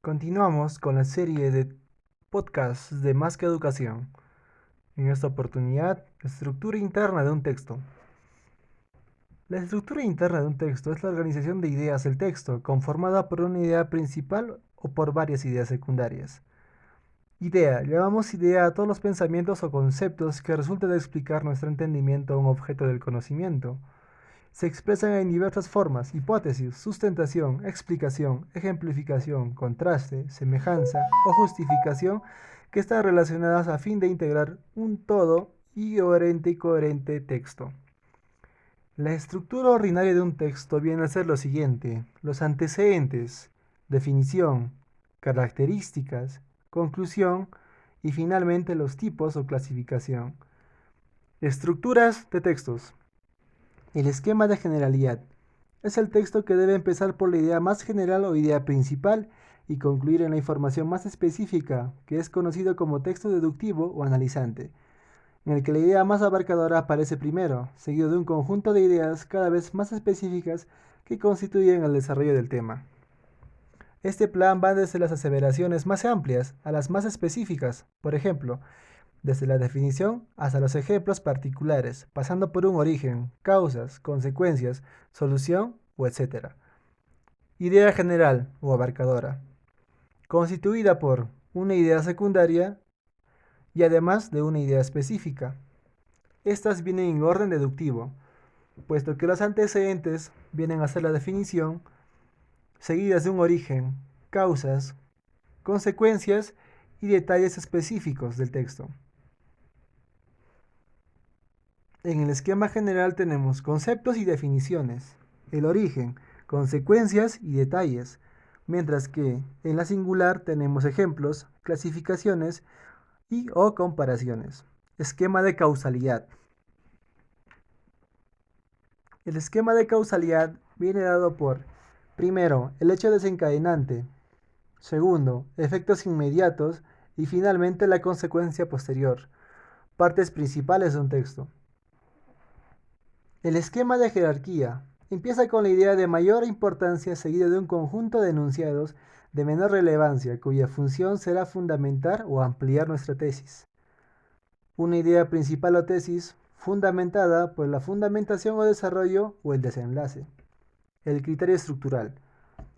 Continuamos con la serie de podcasts de Más que Educación. En esta oportunidad, la estructura interna de un texto. La estructura interna de un texto es la organización de ideas del texto, conformada por una idea principal o por varias ideas secundarias. Idea. Llamamos idea a todos los pensamientos o conceptos que resultan de explicar nuestro entendimiento a un objeto del conocimiento. Se expresan en diversas formas: hipótesis, sustentación, explicación, ejemplificación, contraste, semejanza o justificación, que están relacionadas a fin de integrar un todo y coherente texto. La estructura ordinaria de un texto viene a ser lo siguiente: los antecedentes, definición, características, conclusión y finalmente los tipos o clasificación. Estructuras de textos. El esquema de generalidad es el texto que debe empezar por la idea más general o idea principal y concluir en la información más específica, que es conocido como texto deductivo o analizante, en el que la idea más abarcadora aparece primero, seguido de un conjunto de ideas cada vez más específicas que constituyen el desarrollo del tema. Este plan va desde las aseveraciones más amplias a las más específicas, por ejemplo, desde la definición hasta los ejemplos particulares, pasando por un origen, causas, consecuencias, solución o etc. Idea general o abarcadora, constituida por una idea secundaria y además de una idea específica. Estas vienen en orden deductivo, puesto que los antecedentes vienen a ser la definición, seguidas de un origen, causas, consecuencias y detalles específicos del texto. En el esquema general tenemos conceptos y definiciones, el origen, consecuencias y detalles, mientras que en la singular tenemos ejemplos, clasificaciones y o comparaciones. Esquema de causalidad. El esquema de causalidad viene dado por, primero, el hecho desencadenante, segundo, efectos inmediatos y finalmente la consecuencia posterior, partes principales de un texto. El esquema de jerarquía empieza con la idea de mayor importancia seguida de un conjunto de enunciados de menor relevancia, cuya función será fundamentar o ampliar nuestra tesis. Una idea principal o tesis fundamentada por la fundamentación o desarrollo o el desenlace. El criterio estructural.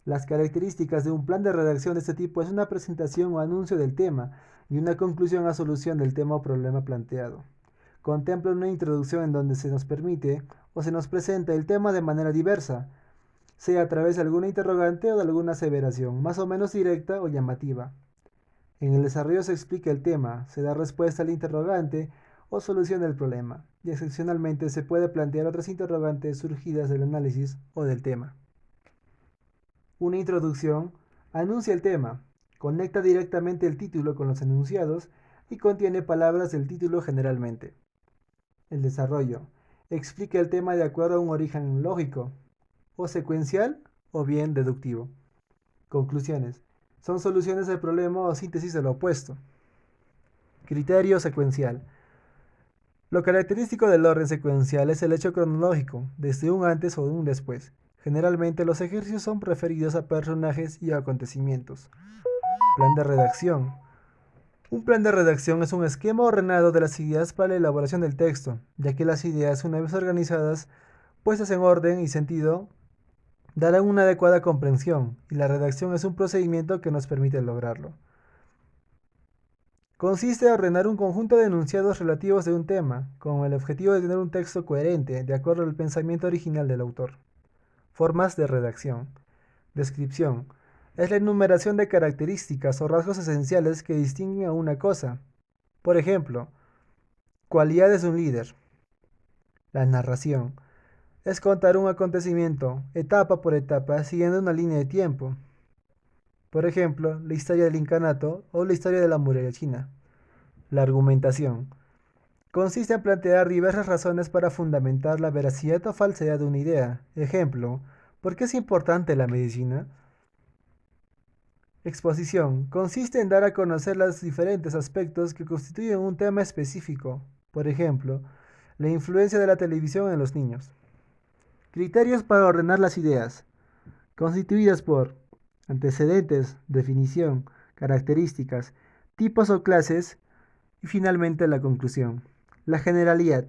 Las características de un plan de redacción de este tipo es una presentación o anuncio del tema y una conclusión a solución del tema o problema planteado. Contempla una introducción en donde se nos permite o se nos presenta el tema de manera diversa, sea a través de alguna interrogante o de alguna aseveración, más o menos directa o llamativa. En el desarrollo se explica el tema, se da respuesta al interrogante o solución del problema, y excepcionalmente se puede plantear otras interrogantes surgidas del análisis o del tema. Una introducción anuncia el tema, conecta directamente el título con los enunciados y contiene palabras del título generalmente. El desarrollo explica el tema de acuerdo a un origen lógico, o secuencial, o bien deductivo. Conclusiones. Son soluciones del problema o síntesis de lo opuesto. Criterio secuencial. Lo característico del orden secuencial es el hecho cronológico, desde un antes o un después. Generalmente los ejercicios son referidos a personajes y acontecimientos. Plan de redacción. Un plan de redacción es un esquema ordenado de las ideas para la elaboración del texto, ya que las ideas, una vez organizadas, puestas en orden y sentido, darán una adecuada comprensión, y la redacción es un procedimiento que nos permite lograrlo. Consiste en ordenar un conjunto de enunciados relativos de un tema, con el objetivo de tener un texto coherente, de acuerdo al pensamiento original del autor. Formas de redacción. Descripción. Es la enumeración de características o rasgos esenciales que distinguen a una cosa. Por ejemplo, cualidades de un líder. La narración. Es contar un acontecimiento, etapa por etapa, siguiendo una línea de tiempo. Por ejemplo, la historia del incanato o la historia de la muralla china. La argumentación. Consiste en plantear diversas razones para fundamentar la veracidad o falsedad de una idea. Ejemplo, ¿por qué es importante la medicina? Exposición. Consiste en dar a conocer los diferentes aspectos que constituyen un tema específico. Por ejemplo, la influencia de la televisión en los niños. Criterios para ordenar las ideas. Constituidas por antecedentes, definición, características, tipos o clases y finalmente la conclusión. La generalidad.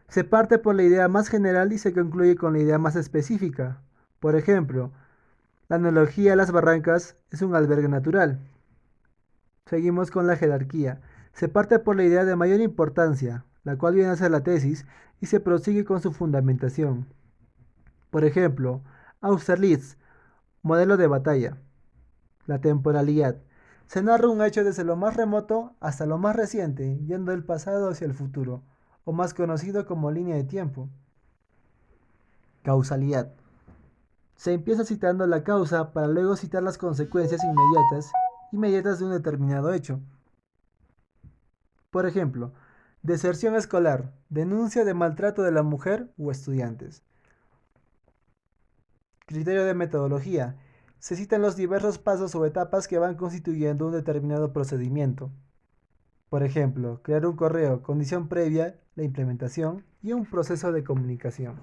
Se parte por la idea más general y se concluye con la idea más específica. Por ejemplo, la analogía a las barrancas es un albergue natural. Seguimos con la jerarquía. Se parte por la idea de mayor importancia, la cual viene a ser la tesis, y se prosigue con su fundamentación. Por ejemplo, Austerlitz, modelo de batalla. La temporalidad. Se narra un hecho desde lo más remoto hasta lo más reciente, yendo del pasado hacia el futuro, o más conocido como línea de tiempo. Causalidad. Se empieza citando la causa para luego citar las consecuencias inmediatas de un determinado hecho. Por ejemplo, deserción escolar, denuncia de maltrato de la mujer o estudiantes. Criterio de metodología. Se citan los diversos pasos o etapas que van constituyendo un determinado procedimiento. Por ejemplo, crear un correo, condición previa, la implementación y un proceso de comunicación.